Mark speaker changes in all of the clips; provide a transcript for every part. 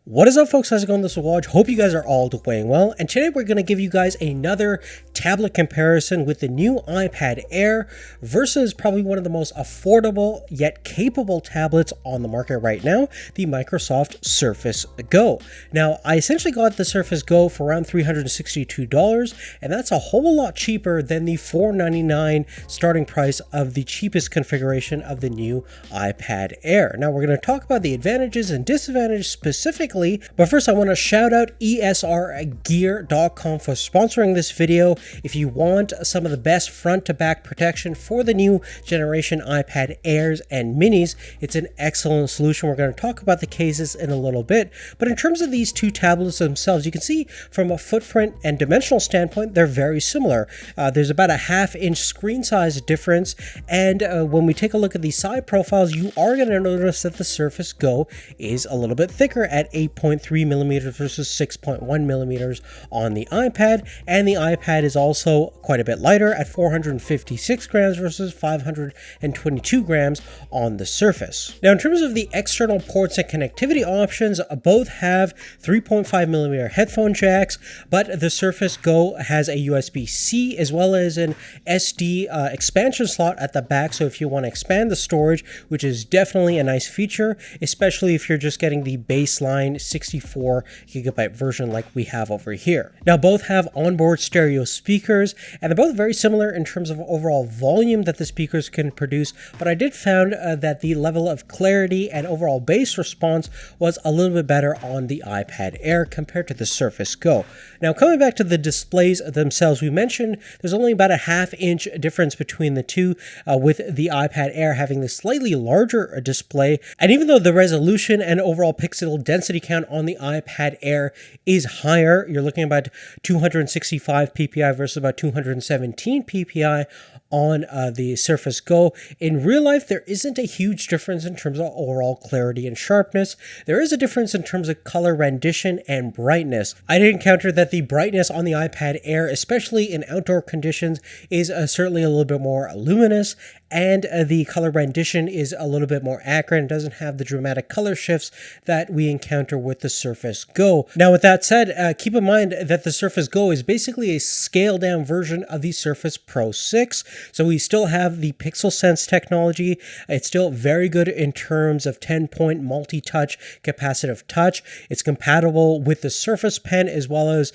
Speaker 1: What is up, folks? How's it going? This is Waj. Hope you guys are all doing well. And today we're going to give you guys another tablet comparison with the new iPad Air versus probably one of the most affordable yet capable tablets on the market right now, the Microsoft Surface Go. Now, I essentially got the Surface Go for around $362, and that's a whole lot cheaper than the $499 starting price of the cheapest configuration of the new iPad Air. Now, we're going to talk about the advantages and disadvantages specifically. But first, I want to shout out ESRgear.com for sponsoring this video. If you want some of the best front-to-back protection for the new generation iPad Airs and Minis, it's an excellent solution. We're going to talk about the cases in a little bit. But in terms of these two tablets themselves, you can see from a footprint and dimensional standpoint, they're very similar. There's about a half-inch screen size difference. And when we take a look at the side profiles, you are going to notice that the Surface Go is a little bit thicker at 8.3 millimeters versus 6.1 millimeters on the iPad, and the iPad is also quite a bit lighter at 456 grams versus 522 grams on the Surface. Now, in terms of the external ports and connectivity options, both have 3.5 millimeter headphone jacks, but the Surface Go has a USB-C as well as an SD expansion slot at the back, so if you want to expand the storage, which is definitely a nice feature, especially if you're just getting the baseline 64 gigabyte version like we have over here. Now, both have onboard stereo speakers, and they're both very similar in terms of overall volume that the speakers can produce, but I did found that the level of clarity and overall bass response was a little bit better on the iPad Air compared to the Surface Go. Now, coming back to the displays themselves, we mentioned there's only about a half-inch difference between the two, with the iPad Air having the slightly larger display, and even though the resolution and overall pixel density count on the iPad Air is higher, you're looking at about 265 ppi versus about 217 ppi on the Surface Go. In real life, there isn't a huge difference in terms of overall clarity and sharpness. There is a difference in terms of color rendition and brightness. I did encounter that the brightness on the iPad Air, especially in outdoor conditions, is certainly a little bit more luminous, and the color rendition is a little bit more accurate and doesn't have the dramatic color shifts that we encounter with the Surface Go. Now, with that said, keep in mind that the Surface Go is basically a scaled down version of the Surface Pro 6. So we still have the Pixel Sense technology. It's still very good in terms of 10-point multi-touch capacitive touch. It's compatible with the Surface Pen as well as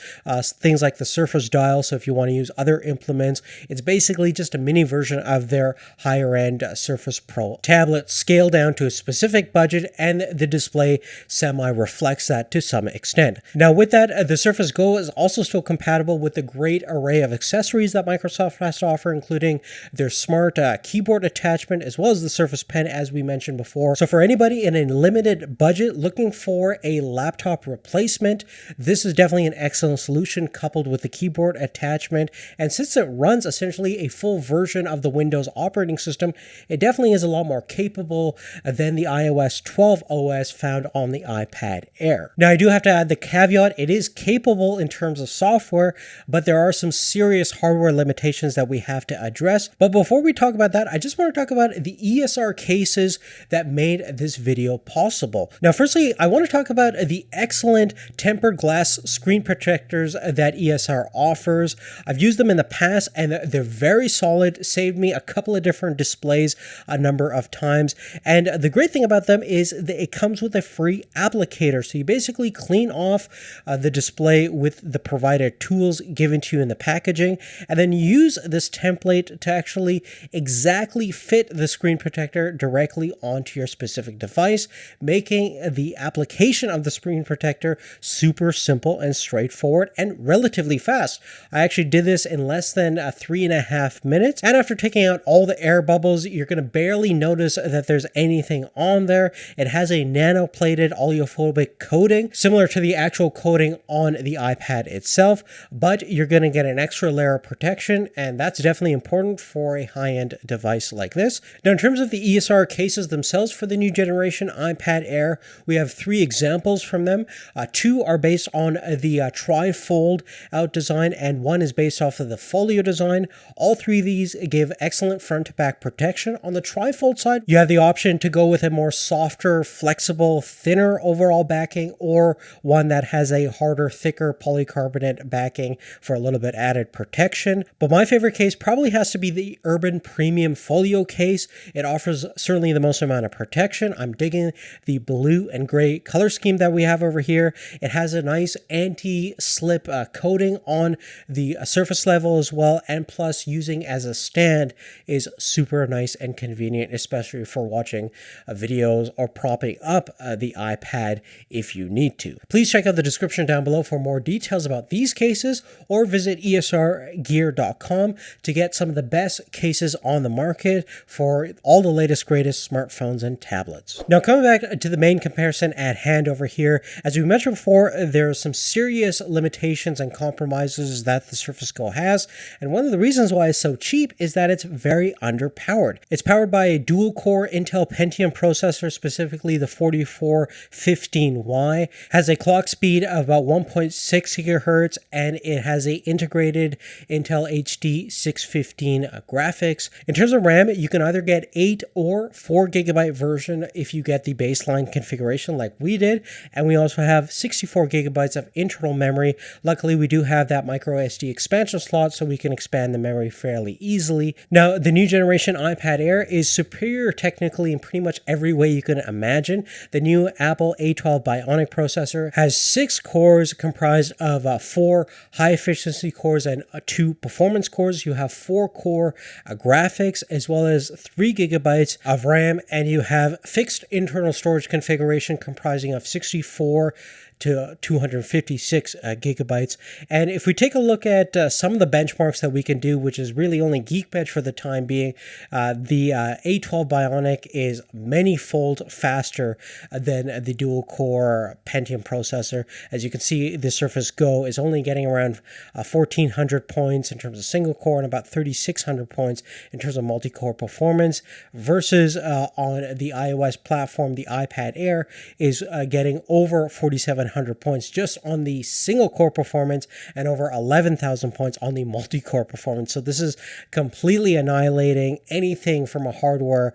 Speaker 1: things like the Surface Dial. So if you want to use other implements, it's basically just a mini version of their higher end Surface Pro tablet, scaled down to a specific budget, and the display semi-reflects that to some extent. Now, with that, the Surface Go is also still compatible with the great array of accessories that Microsoft has to offer, including their smart keyboard attachment as well as the Surface Pen, as we mentioned before. So for anybody in a limited budget looking for a laptop replacement, this is definitely an excellent solution coupled with the keyboard attachment. And since it runs essentially a full version of the Windows operating system, it definitely is a lot more capable than the iOS 12 OS found on the iPad Air. Now, I do have to add the caveat, it is capable in terms of software, but there are some serious hardware limitations that we have to address. But before we talk about that, I just want to talk about the ESR cases that made this video possible. Now, firstly, I want to talk about the excellent tempered glass screen protectors that ESR offers. I've used them in the past and they're very solid, saved me a couple of different displays a number of times. And the great thing about them is that it comes with a free applicator. So you basically clean off the display with the provided tools given to you in the packaging, and then use this template to actually exactly fit the screen protector directly onto your specific device, making the application of the screen protector super simple and straightforward and relatively fast. I actually did this in less than 3.5 minutes, and after taking out all the air bubbles, you're going to barely notice that there's anything on there. It has a nano-plated oleophobic coating, similar to the actual coating on the iPad itself, but you're going to get an extra layer of protection, and that's definitely important important for a high-end device like this. Now, in terms of the ESR cases themselves for the new generation iPad Air, we have 3 examples from them. 2 are based on the Trifold out design, and 1 is based off of the Folio design. All 3 of these give excellent front-to-back protection. On the Trifold side, you have the option to go with a more softer, flexible, thinner overall backing, or one that has a harder, thicker polycarbonate backing for a little bit added protection. But my favorite case probably has to be the Urban Premium Folio case. It offers certainly the most amount of protection. I'm digging the blue and gray color scheme that we have over here. It has a nice anti-slip coating on the surface level as well, and plus using as a stand is super nice and convenient, especially for watching videos or propping up the iPad if you need to. Please check out the description down below for more details about these cases, or visit esrgear.com to get some of the best cases on the market for all the latest greatest smartphones and tablets. Now, coming back to the main comparison at hand over here, as we mentioned before, there are some serious limitations and compromises that the Surface Go has, and one of the reasons why it's so cheap is that it's very underpowered. It's powered by a dual-core Intel Pentium processor, specifically the 4415Y, has a clock speed of about 1.6 gigahertz, and it has a integrated Intel HD 615 graphics. In terms of RAM, you can either get 8 or 4 gigabyte version if you get the baseline configuration like we did, and we also have 64 gigabytes of internal memory. Luckily, we do have that micro SD expansion slot, so we can expand the memory fairly easily. Now, the new generation iPad Air is superior technically in pretty much every way you can imagine. The new Apple A12 Bionic processor has 6 cores comprised of 4 high-efficiency cores and 2 performance cores. You have 4-core graphics as well as 3 gigabytes of RAM, and you have fixed internal storage configuration comprising of 64 to 256 gigabytes. And if we take a look at some of the benchmarks that we can do, which is really only Geekbench for the time being, the A12 Bionic is many-fold faster than the dual-core Pentium processor. As you can see, the Surface Go is only getting around 1,400 points in terms of single-core and about 3,600 points in terms of multi-core performance, versus on the iOS platform, the iPad Air is getting over 4,700 points just on the single core performance and over 11,000 points on the multi-core performance. So this is completely annihilating anything from a hardware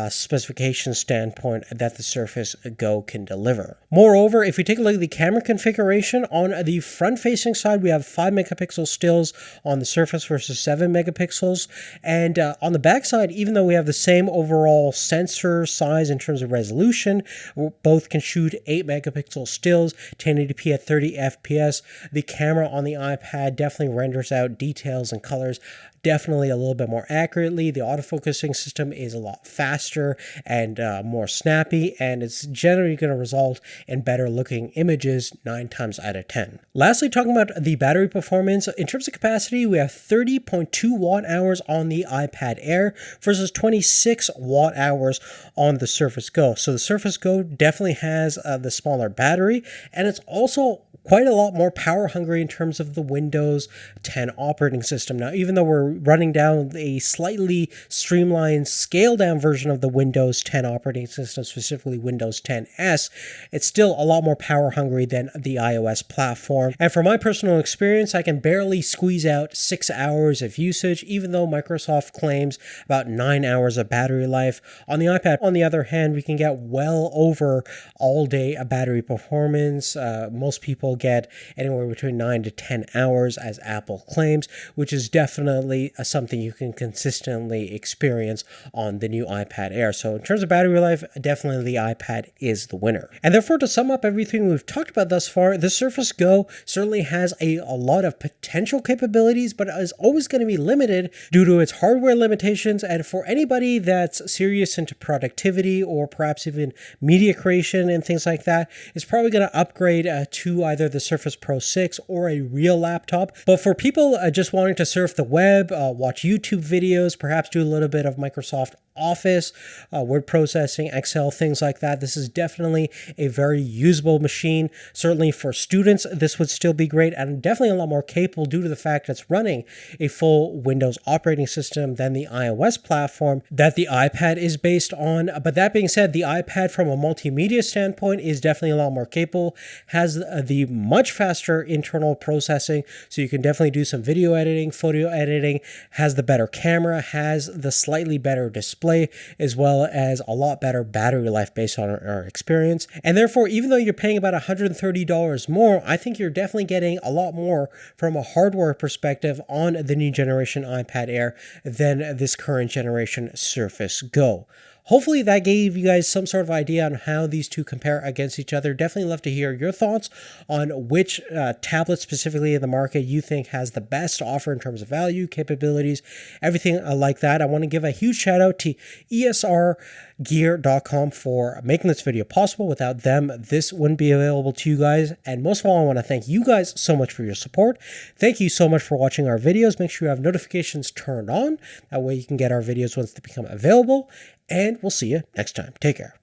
Speaker 1: specification standpoint that the Surface Go can deliver. Moreover, if we take a look at the camera configuration, on the front-facing side, we have 5 megapixel stills on the Surface versus 7 megapixels. And on the back side, even though we have the same overall sensor size in terms of resolution, both can shoot 8 megapixel stills, 1080p at 30 FPS. The camera on the iPad definitely renders out details and colors definitely a little bit more accurately. The autofocusing system is a lot faster and more snappy, and it's generally going to result in better looking images 9 times out of 10. Lastly, talking about the battery performance, in terms of capacity, we have 30.2 watt hours on the iPad Air versus 26 watt hours on the Surface Go. So the Surface Go definitely has the smaller battery, and it's also quite a lot more power hungry in terms of the Windows 10 operating system. Now, even though we're running down a slightly streamlined, scaled down version of the Windows 10 operating system, specifically Windows 10S, it's still a lot more power hungry than the iOS platform. And from my personal experience, I can barely squeeze out 6 hours of usage, even though Microsoft claims about 9 hours of battery life. On the iPad, on the other hand, we can get well over all day battery performance. Most people get anywhere between 9 to 10 hours, as Apple claims, which is definitely something you can consistently experience on the new iPad Air. So in terms of battery life, definitely the iPad is the winner. And therefore, to sum up everything we've talked about thus far, the Surface Go certainly has a lot of potential capabilities, but is always going to be limited due to its hardware limitations. And for anybody that's serious into productivity or perhaps even media creation and things like that, is probably going to upgrade to either the Surface Pro 6 or a real laptop. But for people just wanting to surf the web web, watch YouTube videos, perhaps do a little bit of Microsoft Office, word processing, Excel, things like that. This is definitely a very usable machine. Certainly for students, this would still be great and definitely a lot more capable due to the fact that it's running a full Windows operating system than the iOS platform that the iPad is based on. But that being said, the iPad from a multimedia standpoint is definitely a lot more capable, has the much faster internal processing, so you can definitely do some video editing, photo editing, has the better camera, has the slightly better display, as well as a lot better battery life based on our experience. And therefore, even though you're paying about $130 more, I think you're definitely getting a lot more from a hardware perspective on the new generation iPad Air than this current generation Surface Go. Hopefully that gave you guys some sort of idea on how these two compare against each other. Definitely love to hear your thoughts on which tablet specifically in the market you think has the best offer in terms of value, capabilities, everything like that. I want to give a huge shout out to ESRgear.com for making this video possible. Without them, this wouldn't be available to you guys. And most of all, I want to thank you guys so much for your support. Thank you so much for watching our videos. Make sure you have notifications turned on. That way you can get our videos once they become available. And we'll see you next time. Take care.